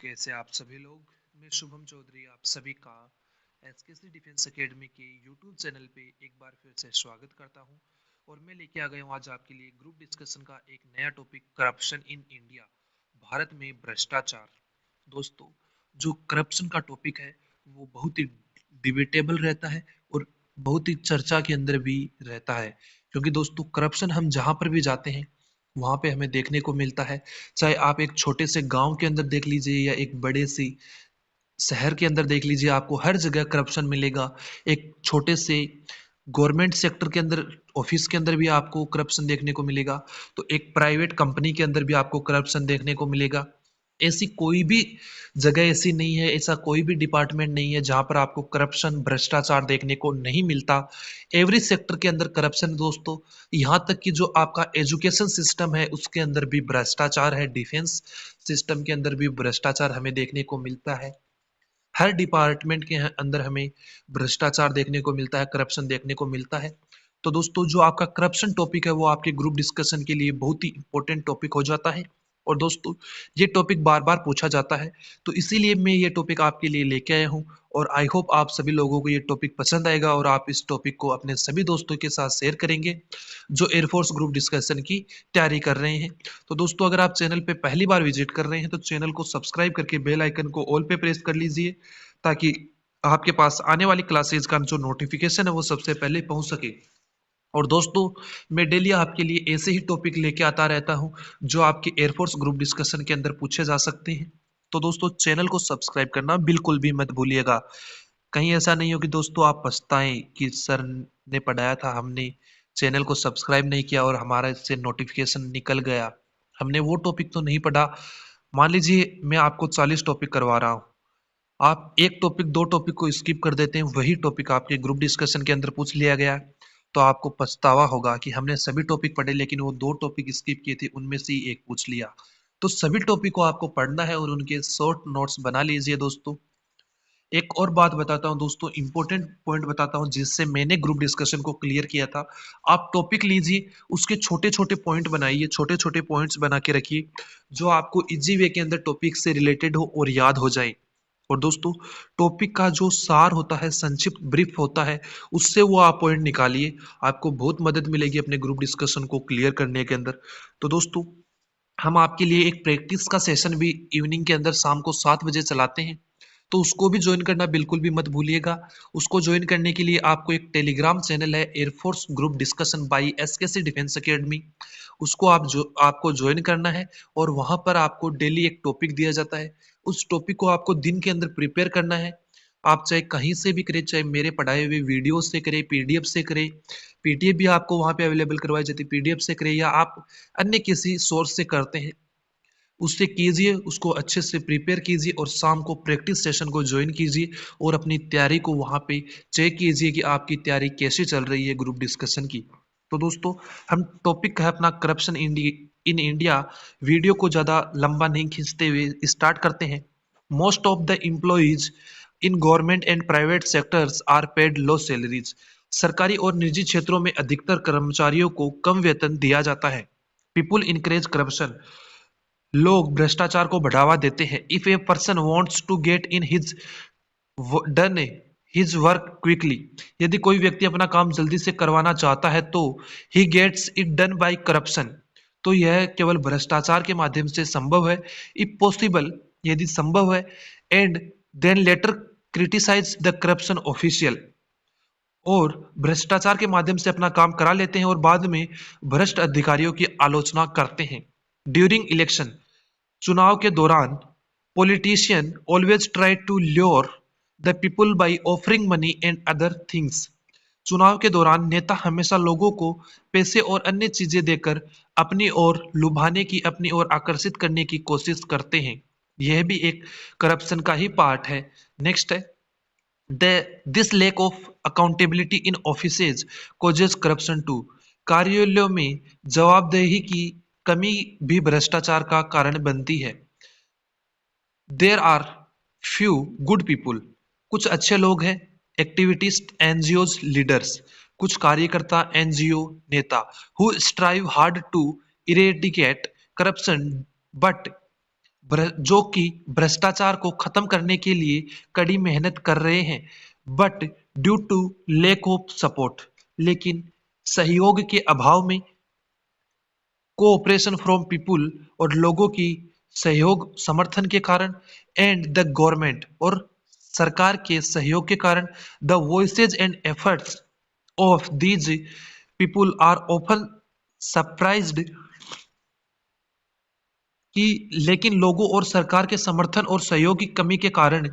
कैसे आप सभी लोग। मैं शुभम चौधरी आप सभी का एसकेसी डिफेंस एकेडमी के यूट्यूब चैनल पे एक बार फिर से स्वागत करता हूं। और मैं लेके आ गया हूं आज आपके लिए ग्रुप डिस्कशन का एक नया topic, corruption in India, Bharat में भ्रष्टाचार। दोस्तों, जो करप्शन का टॉपिक है वो बहुत ही डिबेटेबल रहता है और बहुत ही चर्चा के अंदर भी रहता है, क्योंकि दोस्तों करप्शन हम जहां पर भी जाते हैं वहां पे हमें देखने को मिलता है। चाहे आप एक छोटे से गांव के अंदर देख लीजिए या एक बड़े सी शहर के अंदर देख लीजिए, आपको हर जगह करप्शन मिलेगा। एक छोटे से गवर्नमेंट सेक्टर के अंदर, ऑफिस के अंदर भी आपको करप्शन देखने को मिलेगा, तो एक प्राइवेट कंपनी के अंदर भी आपको करप्शन देखने को मिलेगा। ऐसी कोई भी जगह ऐसी नहीं है, ऐसा कोई भी डिपार्टमेंट नहीं है जहां पर आपको करप्शन, भ्रष्टाचार देखने को नहीं मिलता। एवरी सेक्टर के अंदर करप्शन दोस्तों। यहाँ तक कि जो आपका एजुकेशन सिस्टम है उसके अंदर भी भ्रष्टाचार है, डिफेंस सिस्टम के अंदर भी भ्रष्टाचार हमें देखने को मिलता है। हर डिपार्टमेंट के अंदर हमें भ्रष्टाचार देखने को मिलता है, करप्शन देखने को मिलता है। तो दोस्तों, जो आपका करप्शन टॉपिक है वो आपके ग्रुप डिस्कशन के लिए बहुत ही इंपॉर्टेंट टॉपिक हो जाता है। और दोस्तों, ये टॉपिक बार बार पूछा जाता है, तो इसीलिए मैं ये टॉपिक आपके लिए लेके आया हूँ। और आई होप आप सभी लोगों को ये टॉपिक पसंद आएगा और आप इस टॉपिक को अपने सभी दोस्तों के साथ शेयर करेंगे जो एयरफोर्स ग्रुप डिस्कशन की तैयारी कर रहे हैं। तो दोस्तों, अगर आप चैनल पे पहली बार विजिट कर रहे हैं तो चैनल को सब्सक्राइब करके बेल आइकन को ऑल पे प्रेस कर लीजिए, ताकि आपके पास आने वाली क्लासेज का जो नोटिफिकेशन है वो सबसे पहले पहुंच सके। और दोस्तों, मैं डेली आपके लिए ऐसे ही टॉपिक लेके आता रहता हूं जो आपके एयरफोर्स ग्रुप डिस्कशन के अंदर पूछे जा सकते हैं। तो दोस्तों, चैनल को सब्सक्राइब करना बिल्कुल भी मत भूलिएगा। कहीं ऐसा नहीं हो कि दोस्तों आप पछताएं कि सर ने पढ़ाया था, हमने चैनल को सब्सक्राइब नहीं किया और हमारा इससे नोटिफिकेशन निकल गया, हमने वो टॉपिक तो नहीं पढ़ा। मान लीजिए मैं आपको 40 टॉपिक करवा रहा हूँ, आप एक टॉपिक, दो टॉपिक को स्किप कर देते हैं, वही टॉपिक आपके ग्रुप डिस्कशन के अंदर पूछ लिया गया, तो आपको पछतावा होगा कि हमने सभी टॉपिक पढ़े लेकिन वो दो टॉपिक स्किप किए थे, उनमें से ही एक पूछ लिया। तो सभी टॉपिक को आपको पढ़ना है और उनके शॉर्ट नोट्स बना लीजिए दोस्तों। एक और बात बताता हूँ दोस्तों, इंपॉर्टेंट पॉइंट बताता हूँ जिससे मैंने ग्रुप डिस्कशन को क्लियर किया था। आप टॉपिक लीजिए, उसके छोटे छोटे पॉइंट बनाइए, छोटे छोटे पॉइंट्स बना के रखिए जो आपको इजी वे के अंदर टॉपिक से रिलेटेड हो और याद हो जाए। और दोस्तों, टॉपिक का जो सार होता है, संक्षिप्त ब्रीफ होता है, उससे वो आप पॉइंट निकालिए, आपको बहुत मदद मिलेगी अपने ग्रुप डिस्कशन को क्लियर करने के अंदर। तो दोस्तों, हम आपके लिए एक प्रैक्टिस का सेशन भी इवनिंग के अंदर शाम को 7 बजे चलाते हैं, तो उसको भी ज्वाइन करना बिल्कुल भी मत भूलिएगा। उसको ज्वाइन करने के लिए आपको एक टेलीग्राम चैनल है, air force group discussion by SKC defence academy, उसको आपको ज्वाइन करना है। और वहां पर आपको डेली एक टॉपिक दिया जाता है, उस टॉपिक को आपको दिन के अंदर प्रिपेयर करना है। आप चाहे कहीं से भी करें, चाहे मेरे पढ़ाए हुए वीडियो से करें, पीडीएफ से करें, पीडीएफ भी आपको वहां पे अवेलेबल करवाई जाती है, पीडीएफ से करें या आप अन्य किसी सोर्स से करते हैं, उससे कीजिए, उसको अच्छे से प्रिपेयर कीजिए और शाम को प्रैक्टिस सेशन को ज्वाइन कीजिए और अपनी तैयारी को वहाँ पे चेक कीजिए कि आपकी तैयारी कैसे चल रही है ग्रुप डिस्कशन की। तो दोस्तों, हम टॉपिक है अपना करप्शन इन इंडिया। वीडियो को ज़्यादा लंबा नहीं खींचते हुए स्टार्ट करते हैं। Most of the employees in government and private sectors are paid low salaries. सरकारी और निजी क्षेत्रों में अधिकतर कर्मचारियों को कम वेतन दिया जाता है। People encourage corruption. लोग भ्रष्टाचार को बढ़ावा देते हैं। If a person wants to get in his done his work quickly. यदि कोई व्यक्ति अपना काम जल्दी से करवाना चाहता है तो he gets it done by corruption. तो यह केवल भ्रष्टाचार के माध्यम से संभव है। इफ पॉसिबल, यदि संभव है, and then later criticise the corruption official. और भ्रष्टाचार के माध्यम से अपना काम करा लेते हैं और बाद में भ्रष्ट अधिकारियों की आलोचना करते हैं। ड्यूरिंग इलेक्शन, चुनाव के दौरान, politician always try to lure the people by offering money and other things. चुनाव के दौरान नेता हमेशा लोगों को पैसे और अन्य चीजें देकर अपनी ओर लुभाने की, अपनी ओर आकर्षित करने की कोशिश करते हैं। यह भी एक करप्शन का ही पार्ट है। नेक्स्ट है, this lack of accountability in offices causes corruption too. कार्यालयों में जवाबदेही की कमी भी भ्रष्टाचार का कारण बनती है। There are few good people. कुछ अच्छे लोग हैं। Activists, NGOs, leaders. कुछ कार्यकर्ता, एनजीओ, नेता, who strive hard to eradicate corruption but जो कि भ्रष्टाचार को खत्म करने के लिए कड़ी मेहनत कर रहे हैं, but due to lack of support, लेकिन सहयोग के अभाव में, कोऑपरेशन फ्रॉम पीपुल और लोगों की सहयोग समर्थन के कारण, एंड द गवर्नमेंट और सरकार के सहयोग के कारण, the voices and efforts of these people are often surprised कि, लेकिन लोगों और सरकार के समर्थन और सहयोग की कमी के कारण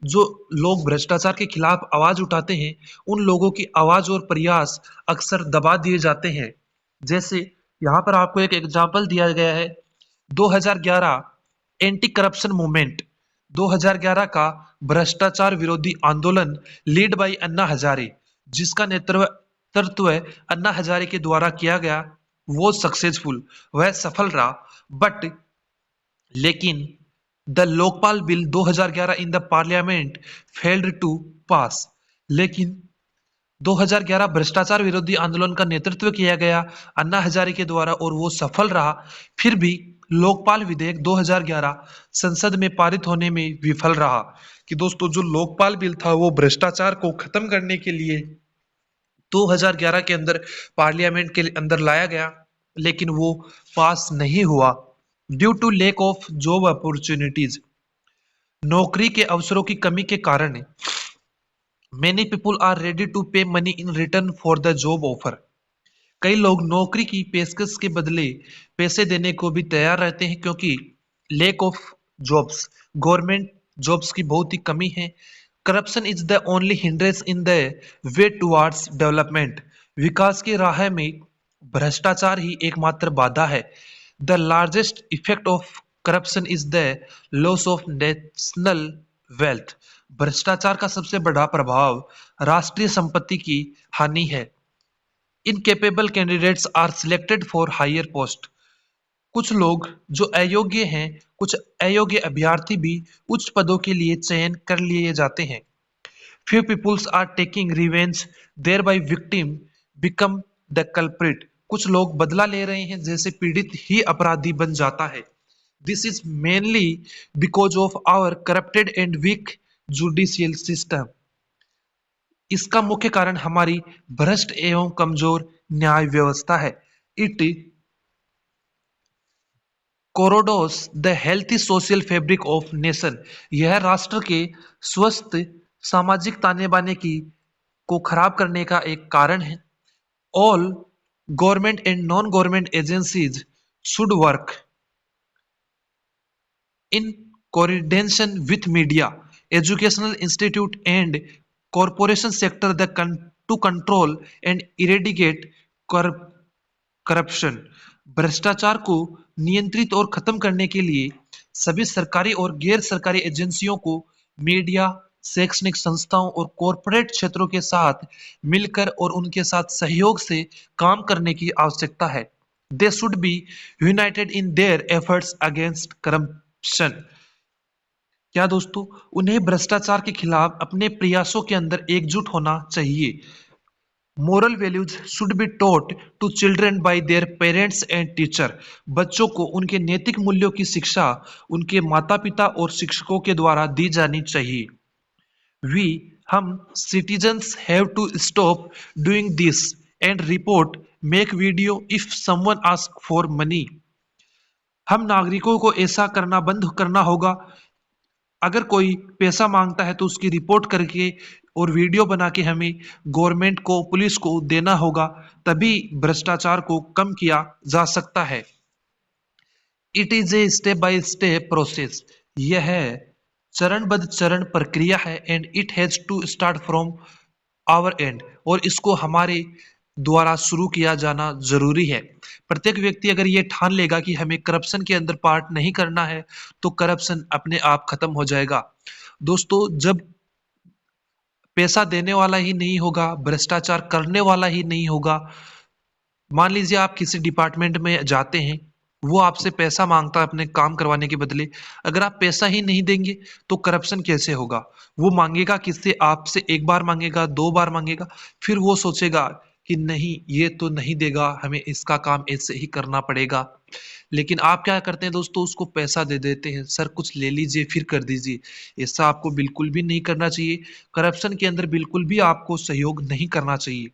जो लोग भ्रष्टाचार के खिलाफ आवाज उठाते हैं, उन लोगों की आवाज और प्रयास अक्सर दबा दिए जाते हैं। जैसे यहाँ पर आपको एक एग्जाम्पल दिया गया है, 2011 एंटी करप्शन मूवमेंट, 2011 का भ्रष्टाचार विरोधी आंदोलन लीड बाय अन्ना हजारे, जिसका नेतृत्व अन्ना हजारे के द्वारा किया गया, वो सक्सेसफुल, वह सफल रहा। बट लेकिन the Lokpal bill 2011 in the parliament failed to pass, लेकिन 2011 भ्रष्टाचार विरोधी आंदोलन का नेतृत्व किया गया अन्ना हजारे के द्वारा और वो सफल रहा, फिर भी लोकपाल विधेयक 2011 संसद में पारित होने में विफल रहा। कि दोस्तों, जो लोकपाल बिल था वो भ्रष्टाचार को खत्म करने के लिए 2011 के अंदर पार्लियामेंट के अंदर लाया गया, लेकिन वो पास नहीं हुआ due to lack of job opportunities, नौकरी के अवसरों की कमी के कारण। Many people are ready to pay money in return for the job offer, कई लोग नौकरी की पेशकश के बदले पैसे देने को भी तैयार रहते हैं, क्योंकि lack of jobs, government jobs की बहुत ही कमी है। Corruption is the only hindrance in the way towards development, विकास की राह में भ्रष्टाचार ही एकमात्र बाधा है। The largest effect of corruption is the loss of national wealth, भ्रष्टाचार का सबसे बड़ा प्रभाव राष्ट्रीय संपत्ति की हानि है। Incapable candidates are selected for higher post, कुछ लोग जो अयोग्य हैं, कुछ अयोग्य अभ्यर्थी भी उच्च पदों के लिए चयन कर लिए जाते हैं। Few peoples are taking revenge, thereby victim become the culprit. कुछ लोग बदला ले रहे हैं, जैसे पीड़ित ही अपराधी बन जाता है। This is mainly because of our corrupted and weak judicial system. इसका मुख्य कारण हमारी भ्रष्ट एवं कमजोर न्याय व्यवस्था है। It corrodes the healthy social fabric of nation, यह राष्ट्र के स्वस्थ सामाजिक ताने बाने की को खराब करने का एक कारण है। All government and non government agencies should work in coordination with media, educational institute and corporation sector to control and eradicate corruption, भ्रष्टाचार को नियंत्रित और खत्म करने के लिए सभी सरकारी और गैर सरकारी एजेंसियों को मीडिया, शैक्षणिक संस्थाओं और कॉरपोरेट क्षेत्रों के साथ मिलकर और उनके साथ सहयोग से काम करने की आवश्यकता है। They should be united in their efforts against corruption, क्या दोस्तों, उन्हें भ्रष्टाचार के खिलाफ अपने प्रयासों के अंदर एकजुट होना चाहिए। Moral values should be taught to children by their parents and teacher, बच्चों को उनके नैतिक मूल्यों की शिक्षा उनके माता पिता और शिक्षकों के द्वारा दी जानी चाहिए। वी हम citizens have to stop doing this and report make video if someone ask for money, हम नागरिकों को ऐसा करना बंद करना होगा, अगर कोई पैसा मांगता है तो उसकी रिपोर्ट करके और वीडियो बना के हमें गवर्नमेंट को, पुलिस को देना होगा, तभी भ्रष्टाचार को कम किया जा सकता है। It is a step by step process, यह चरणबद्ध चरण प्रक्रिया है। And it has to start from our end, और इसको हमारे द्वारा शुरू किया जाना जरूरी है। प्रत्येक व्यक्ति अगर ये ठान लेगा कि हमें करप्शन के अंदर पार्ट नहीं करना है, तो करप्शन अपने आप खत्म हो जाएगा। दोस्तों, जब पैसा देने वाला ही नहीं होगा, भ्रष्टाचार करने वाला ही नहीं होगा, मान लीजिए आप किसी डिपार्टमेंट में जाते हैं, वो आपसे पैसा मांगता है अपने काम करवाने के बदले, अगर आप पैसा ही नहीं देंगे तो करप्शन कैसे होगा। वो मांगेगा किससे, आपसे, एक बार मांगेगा, दो बार मांगेगा, फिर वो सोचेगा कि नहीं, ये तो नहीं देगा, हमें इसका काम ऐसे ही करना पड़ेगा। लेकिन आप क्या करते हैं दोस्तों, उसको पैसा दे देते हैं, सर कुछ ले लीजिए फिर कर दीजिए। ऐसा आपको बिल्कुल भी नहीं करना चाहिए। करप्शन के अंदर बिल्कुल भी आपको सहयोग नहीं करना चाहिए।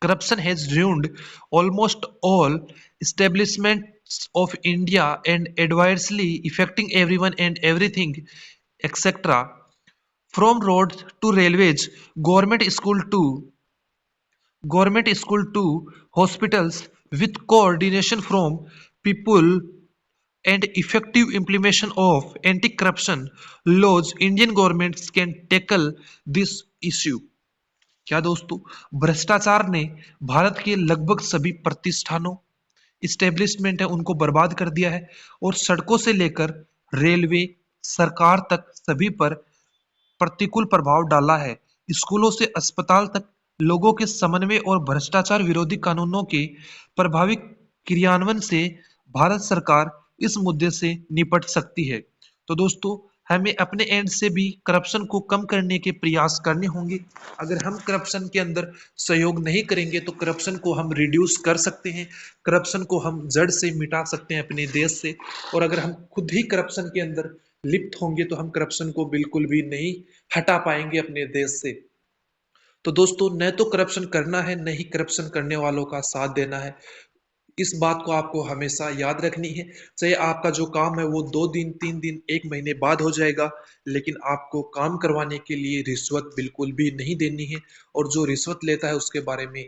Corruption has ruined almost all establishments of India and adversely affecting everyone and everything, etc. From roads to railways, government school to hospitals, with coordination from people and effective implementation of anti-corruption laws, Indian governments can tackle this issue. क्या दोस्तों, भ्रष्टाचार ने भारत के लगभग सभी प्रतिष्ठानों, establishment है, उनको बर्बाद कर दिया है और सड़कों से लेकर रेलवे, सरकार तक सभी पर प्रतिकूल प्रभाव डाला है। स्कूलों से अस्पताल तक लोगों के समन्वय और भ्रष्टाचार विरोधी कानूनों के प्रभावी क्रियान्वयन से भारत सरकार इस मुद्दे से निपट सकती है। तो दोस्तों, हमें अपने एंड से भी करप्शन को कम करने के प्रयास करने होंगे। अगर हम करप्शन के अंदर सहयोग नहीं करेंगे तो करप्शन को हम रिड्यूस कर सकते हैं, करप्शन को हम जड़ से मिटा सकते हैं अपने देश से। और अगर हम खुद ही करप्शन के अंदर लिप्त होंगे तो हम करप्शन को बिल्कुल भी नहीं हटा पाएंगे अपने देश से। तो दोस्तों, न तो करप्शन करना है, न ही करप्शन करने वालों का साथ देना है। इस बात को आपको हमेशा याद रखनी है। चाहे आपका जो काम है वो 2 दिन, 3 दिन, 1 महीने बाद हो जाएगा, लेकिन आपको काम करवाने के लिए रिश्वत बिल्कुल भी नहीं देनी है। और जो रिश्वत लेता है उसके बारे में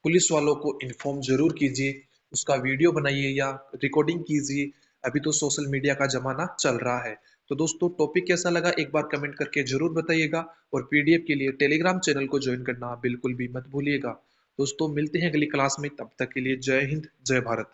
पुलिस वालों को इन्फॉर्म जरूर कीजिए, उसका वीडियो बनाइए या रिकॉर्डिंग कीजिए। अभी तो सोशल मीडिया का जमाना चल रहा है। तो दोस्तों, टॉपिक कैसा लगा एक बार कमेंट करके जरूर बताइएगा, और पीडीएफ के लिए टेलीग्राम चैनल को ज्वाइन करना बिल्कुल भी मत भूलिएगा। दोस्तों, मिलते हैं अगली क्लास में, तब तक के लिए जय हिंद, जय भारत।